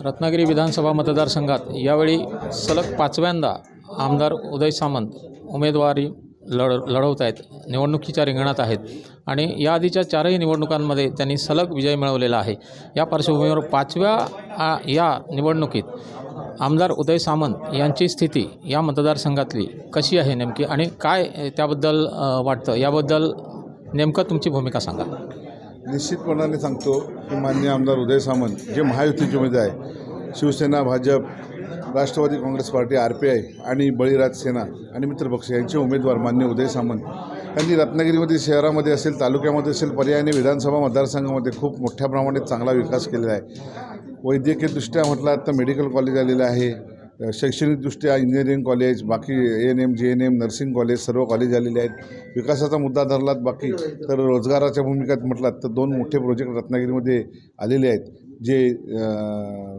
रत्नागिरी विधानसभा मतदारसंघात यावेळी सलग पाचव्यांदा आमदार उदय सामंत उमेदवारी लढवत आहेत, निवडणुकीच्या रिंगणात आहेत आणि या आधीच्या चारही निवडणुकांमध्ये त्यांनी सलग विजय मिळवलेला आहे। या पार्श्वभूमीवर पाचव्या या निवडणुकीत आमदार उदय सामंत यांची स्थिती या मतदारसंघातली कशी आहे नेमकी आणि काय त्याबद्दल वाटतं, याबद्दल नेमकं तुमची भूमिका सांगा। निश्चितपणाने सांगतो की माननीय आमदार उदय सामंत जे महायुतीचे उमेदवार आहे, शिवसेना, भाजप, राष्ट्रवादी काँग्रेस पार्टी, RPI आणि बळीराज सेना आणि मित्रपक्ष यांचे उमेदवार माननीय उदय सामंत यांनी रत्नागिरीमध्ये शहरामध्ये असेल, तालुक्यामध्ये असेल, पर्यायाने विधानसभा मतदारसंघामध्ये खूप मोठ्या प्रमाणात चांगला विकास केलेला आहे। वैद्यकीयदृष्ट्या म्हटलं तर मेडिकल कॉलेज आलेलं आहे, शैक्षणिकदृष्ट्या इंजिनिअरिंग कॉलेज, बाकी ANM, JNM, नर्सिंग कॉलेज सर्व कॉलेज आलेले आहेत। विकासाचा मुद्दा धरलात बाकी तर रोजगाराच्या भूमिकेत म्हटलात तर दोन मोठे प्रोजेक्ट रत्नागिरीमध्ये आलेले आहेत, जे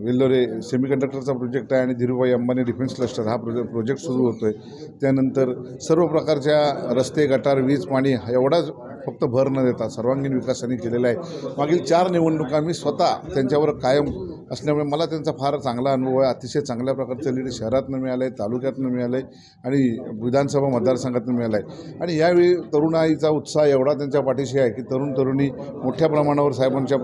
वेल्लोरे सेमीकंडक्टरचा प्रोजेक्ट आहे आणि धीरूभाई अंबानी डिफेन्स क्लस्टर हा प्रोजेक्ट सुरू होतो आहे। त्यानंतर सर्व प्रकारच्या रस्ते, गटार, वीज, पाणी एवढाच फक्त भर न देता सर्वांगीण विकास त्यांनी केलेला आहे। मागील 4 निवडणुका मी स्वतः त्यांच्यावर कायम असल्यामुळे मला त्यांचा फार चांगला अनुभव आहे। अतिशय चांगल्या प्रकारचं लीड शहरातून मिळालं आहे, तालुक्यातून मिळालं आहे आणि विधानसभा मतदारसंघातून मिळालं आहे। आणि यावेळी तरुणाईचा उत्साह एवढा त्यांच्या पाठीशी आहे की तरुणी मोठ्या प्रमाणावर साहेबांच्या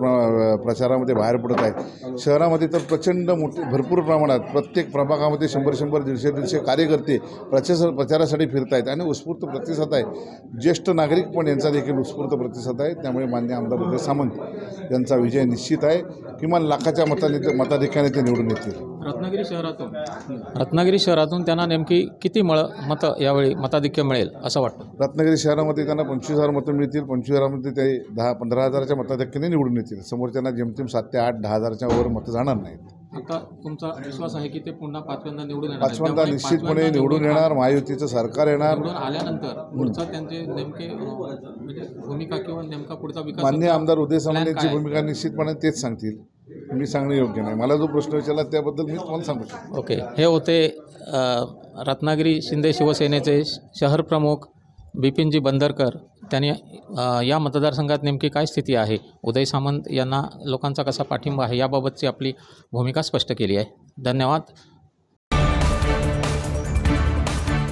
प्रचारामध्ये बाहेर पडत आहेत। शहरामध्ये तर प्रचंड भरपूर प्रमाणात प्रत्येक प्रभागामध्ये 100-100, 150-150 कार्यकर्ते प्रचारासाठी फिरत आहेत आणि उत्स्फूर्त प्रतिसाद आहे। ज्येष्ठ नागरिक पण यांचा देखील उत्स्फूर्त प्रतिसाद आहे। त्यामुळे माननीय आमदार उदय सामंत यांचा विजय निश्चित आहे। किमान लाखाच्या मताधिक्याने ते निवडून येतील। रत्नागिरी शहरातून त्यांना नेमकी किती मतं यावेळी मताधिक्य मिळेल असं वाटतं? रत्नागिरी शहरामध्ये त्यांना 25,000 मतं मिळतील। 25,000मध्ये ते 10-15,000च्या मताधिक्याने निवडून येतील। समोरच्यांना जेमतेम 7 ते 8, 10,000च्या वर मतं जाणार नाहीत। आता तुमचा विश्वास आहे की ते पुन्हा पाचव्यांदा निवडून येणार? पाचव्यांदा निश्चितपणे निवडून येणार, महायुतीचं सरकार येणार। निवडून आल्यानंतर पुढचा त्यांचे नेमके म्हणजे भूमिका किंवा नेमका पुढचा विकास माननीय आमदार उदय सामंत यांची भूमिका निश्चितपणे तेच सांगतील। मी सांगणं योग्य नाही, मला जो प्रश्न विचारला त्याबद्दल मी तुम्हाला सांगू शकतो। ओके, हे होते रत्नागिरी शिंदे शिवसेनेचे शहर प्रमुख बिपिनजी बंदरकर। त्यांनी या मतदारसंघात नेमकी काय स्थिती आहे, उदय सामंत यांना लोकांचा कसा पाठिंबा आहे याबाबतची आपली भूमिका स्पष्ट केली आहे। धन्यवाद।